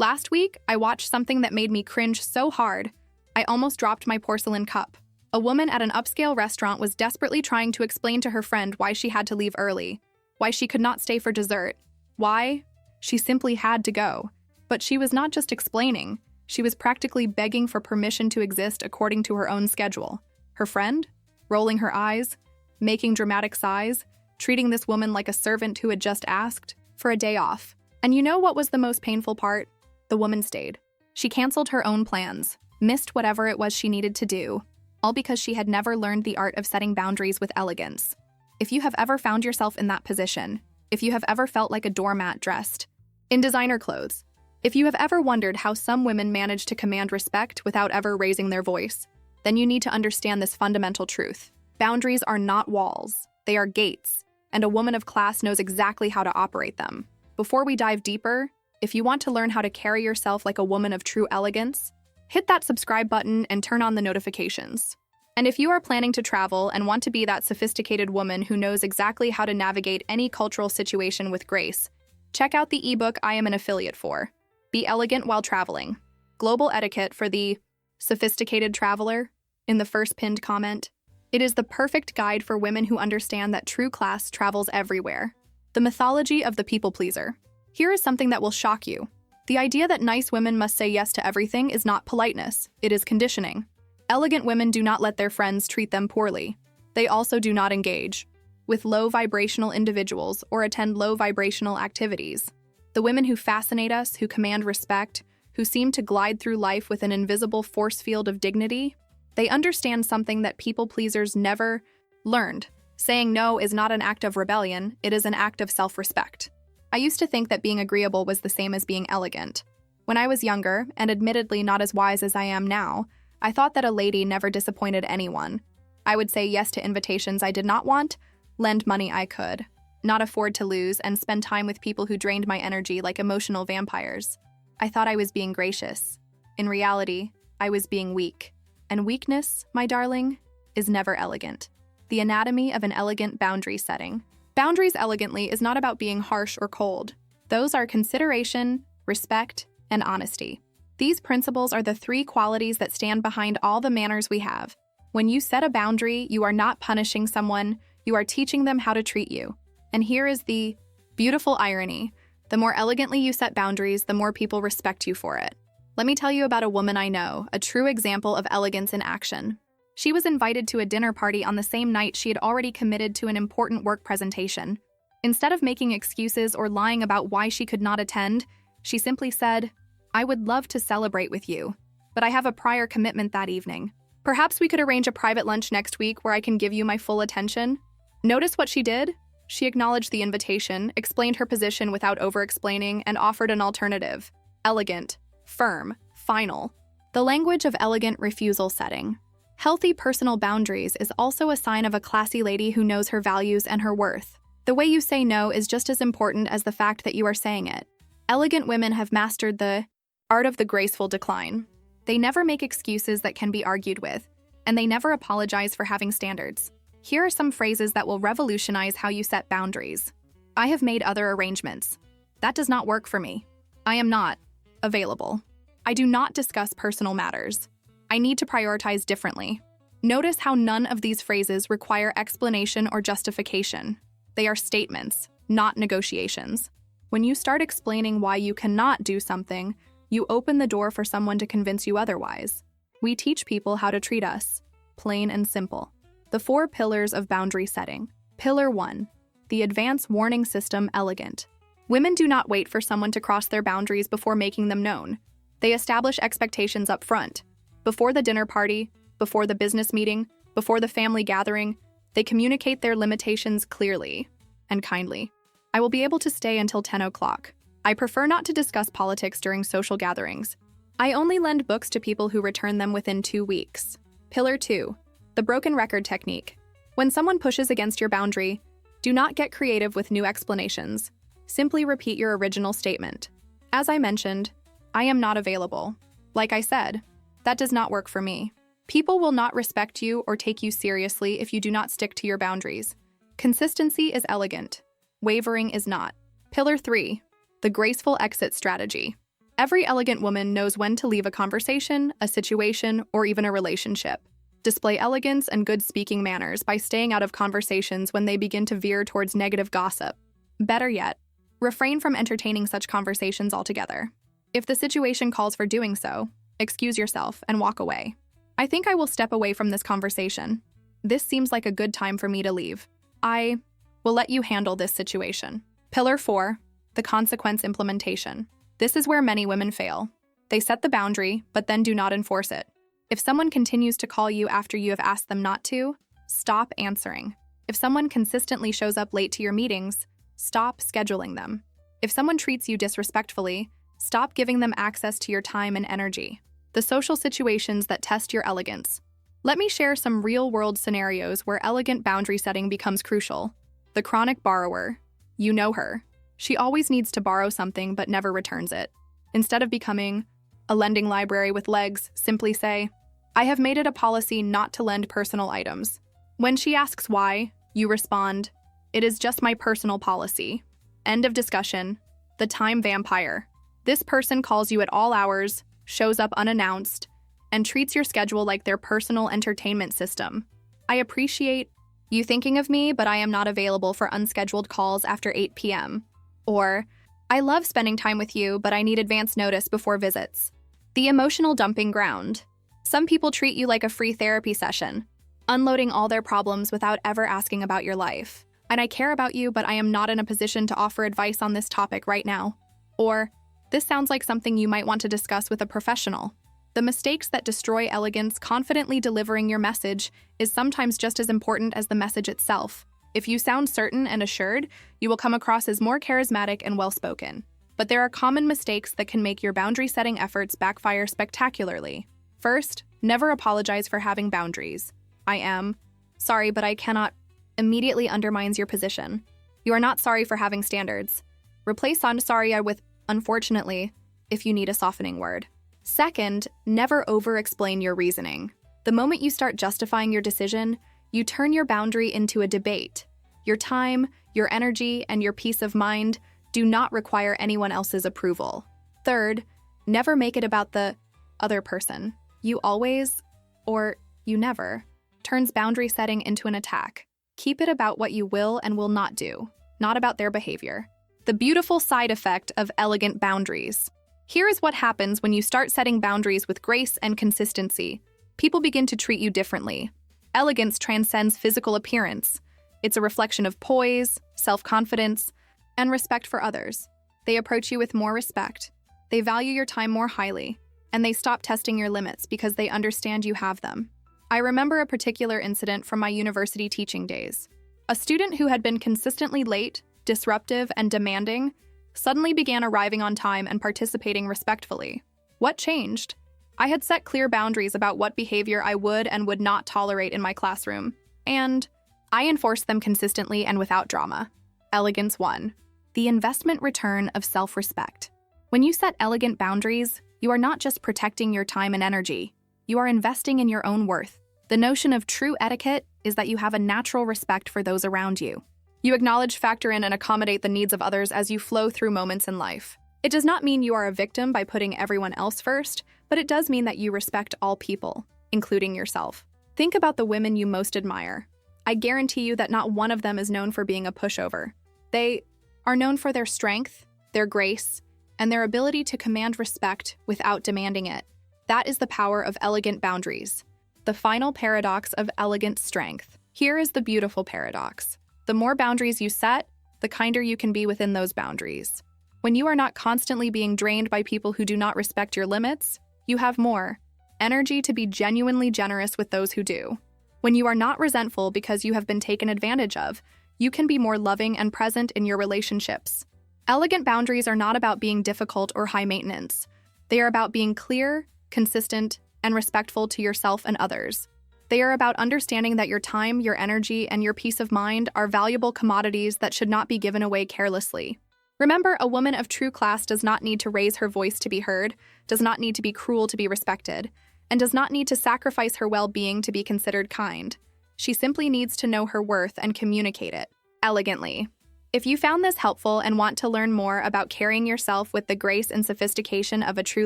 Last week, I watched something that made me cringe so hard, I almost dropped my porcelain cup. A woman at an upscale restaurant was desperately trying to explain to her friend why she had to leave early, why she could not stay for dessert. Why? She simply had to go. But she was not just explaining, she was practically begging for permission to exist according to her own schedule. Her friend? Rolling her eyes, making dramatic sighs, treating this woman like a servant who had just asked for a day off. And you know what was the most painful part? The woman stayed. She canceled her own plans, missed whatever it was she needed to do, all because she had never learned the art of setting boundaries with elegance. If you have ever found yourself in that position, if you have ever felt like a doormat dressed in designer clothes, if you have ever wondered how some women manage to command respect without ever raising their voice, then you need to understand this fundamental truth. Boundaries are not walls, they are gates, and a woman of class knows exactly how to operate them. Before we dive deeper, if you want to learn how to carry yourself like a woman of true elegance, hit that subscribe button and turn on the notifications. And if you are planning to travel and want to be that sophisticated woman who knows exactly how to navigate any cultural situation with grace, check out the ebook I am an affiliate for. Be Elegant While Traveling. Global Etiquette for the Sophisticated Traveler, in the first pinned comment. It is the perfect guide for women who understand that true class travels everywhere. The mythology of the people pleaser. Here is something that will shock you. The idea that nice women must say yes to everything is not politeness, it is conditioning. Elegant women do not let their friends treat them poorly. They also do not engage with low vibrational individuals or attend low vibrational activities. The women who fascinate us, who command respect, who seem to glide through life with an invisible force field of dignity, they understand something that people pleasers never learned. Saying no is not an act of rebellion, it is an act of self-respect. I used to think that being agreeable was the same as being elegant. When I was younger, and admittedly not as wise as I am now, I thought that a lady never disappointed anyone. I would say yes to invitations I did not want, lend money I could, not afford to lose, and spend time with people who drained my energy like emotional vampires. I thought I was being gracious. In reality, I was being weak. And weakness, my darling, is never elegant. The anatomy of an elegant boundary setting. Boundaries elegantly is not about being harsh or cold. Those are consideration, respect, and honesty. These principles are the three qualities that stand behind all the manners we have. When you set a boundary, you are not punishing someone, you are teaching them how to treat you. And here is the beautiful irony. The more elegantly you set boundaries, the more people respect you for it. Let me tell you about a woman I know, a true example of elegance in action. She was invited to a dinner party on the same night she had already committed to an important work presentation. Instead of making excuses or lying about why she could not attend, she simply said, "I would love to celebrate with you, but I have a prior commitment that evening. Perhaps we could arrange a private lunch next week where I can give you my full attention." Notice what she did? She acknowledged the invitation, explained her position without over-explaining, and offered an alternative. Elegant, firm, final. The language of elegant refusal setting. Healthy personal boundaries is also a sign of a classy lady who knows her values and her worth. The way you say no is just as important as the fact that you are saying it. Elegant women have mastered the art of the graceful decline. They never make excuses that can be argued with, and they never apologize for having standards. Here are some phrases that will revolutionize how you set boundaries. I have made other arrangements. That does not work for me. I am not available. I do not discuss personal matters. I need to prioritize differently. Notice how none of these phrases require explanation or justification. They are statements, not negotiations. When you start explaining why you cannot do something, you open the door for someone to convince you otherwise. We teach people how to treat us, plain and simple. The 4 pillars of boundary setting. Pillar 1, the advance warning system elegant. Women do not wait for someone to cross their boundaries before making them known. They establish expectations up front. Before the dinner party, before the business meeting, before the family gathering, they communicate their limitations clearly and kindly. I will be able to stay until 10 o'clock. I prefer not to discuss politics during social gatherings. I only lend books to people who return them within 2 weeks. Pillar 2, the broken record technique. When someone pushes against your boundary, do not get creative with new explanations. Simply repeat your original statement. As I mentioned, I am not available. Like I said, that does not work for me. People will not respect you or take you seriously if you do not stick to your boundaries. Consistency is elegant. Wavering is not. Pillar 3, the graceful exit strategy. Every elegant woman knows when to leave a conversation, a situation, or even a relationship. Display elegance and good speaking manners by staying out of conversations when they begin to veer towards negative gossip. Better yet, refrain from entertaining such conversations altogether. If the situation calls for doing so, excuse yourself and walk away. I think I will step away from this conversation. This seems like a good time for me to leave. I will let you handle this situation. Pillar 4, the consequence implementation. This is where many women fail. They set the boundary, but then do not enforce it. If someone continues to call you after you have asked them not to, stop answering. If someone consistently shows up late to your meetings, stop scheduling them. If someone treats you disrespectfully, stop giving them access to your time and energy. The social situations that test your elegance. Let me share some real-world scenarios where elegant boundary setting becomes crucial. The chronic borrower. You know her. She always needs to borrow something but never returns it. Instead of becoming a lending library with legs, simply say, I have made it a policy not to lend personal items. When she asks why, you respond, it is just my personal policy. End of discussion. The time vampire. This person calls you at all hours, shows up unannounced, and treats your schedule like their personal entertainment system. I appreciate you thinking of me, but I am not available for unscheduled calls after 8 p.m. Or, I love spending time with you, but I need advance notice before visits. The emotional dumping ground. Some people treat you like a free therapy session, unloading all their problems without ever asking about your life. And I care about you, but I am not in a position to offer advice on this topic right now. Or, this sounds like something you might want to discuss with a professional. The mistakes that destroy elegance. Confidently delivering your message is sometimes just as important as the message itself. If you sound certain and assured, you will come across as more charismatic and well-spoken. But there are common mistakes that can make your boundary-setting efforts backfire spectacularly. First, never apologize for having boundaries. I am sorry, but I cannot immediately undermines your position. You are not sorry for having standards. Replace "I'm sorry" with "unfortunately" if you need a softening word. Second, never over-explain your reasoning. The moment you start justifying your decision, you turn your boundary into a debate. Your time, your energy, and your peace of mind do not require anyone else's approval. Third, never make it about the other person. You always, or you never, turns boundary setting into an attack. Keep it about what you will and will not do, not about their behavior. The beautiful side effect of elegant boundaries. Here is what happens when you start setting boundaries with grace and consistency. People begin to treat you differently. Elegance transcends physical appearance. It's a reflection of poise, self-confidence, and respect for others. They approach you with more respect. They value your time more highly, and they stop testing your limits because they understand you have them. I remember a particular incident from my university teaching days. A student who had been consistently late, disruptive, and demanding suddenly began arriving on time and participating respectfully. What changed? I had set clear boundaries about what behavior I would and would not tolerate in my classroom, and I enforced them consistently and without drama. Elegance 1. The investment return of self-respect. When you set elegant boundaries, you are not just protecting your time and energy, you are investing in your own worth. The notion of true etiquette is that you have a natural respect for those around you. You acknowledge, factor in, and accommodate the needs of others as you flow through moments in life. It does not mean you are a victim by putting everyone else first, but it does mean that you respect all people, including yourself. Think about the women you most admire. I guarantee you that not one of them is known for being a pushover. They are known for their strength, their grace, and their ability to command respect without demanding it. That is the power of elegant boundaries. The final paradox of elegant strength. Here is the beautiful paradox. The more boundaries you set, the kinder you can be within those boundaries. When you are not constantly being drained by people who do not respect your limits, you have more energy to be genuinely generous with those who do. When you are not resentful because you have been taken advantage of, you can be more loving and present in your relationships. Elegant boundaries are not about being difficult or high maintenance. They are about being clear, consistent, and respectful to yourself and others. They are about understanding that your time, your energy, and your peace of mind are valuable commodities that should not be given away carelessly. Remember, a woman of true class does not need to raise her voice to be heard, does not need to be cruel to be respected, and does not need to sacrifice her well-being to be considered kind. She simply needs to know her worth and communicate it elegantly. If you found this helpful and want to learn more about carrying yourself with the grace and sophistication of a true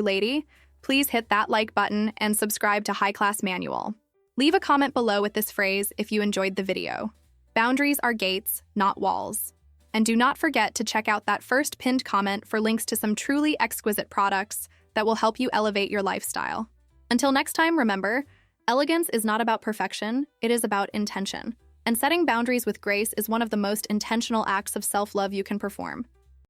lady, please hit that like button and subscribe to High Class Manual. Leave a comment below with this phrase if you enjoyed the video. Boundaries are gates, not walls. And do not forget to check out that first pinned comment for links to some truly exquisite products that will help you elevate your lifestyle. Until next time, remember, elegance is not about perfection, it is about intention. And setting boundaries with grace is one of the most intentional acts of self-love you can perform.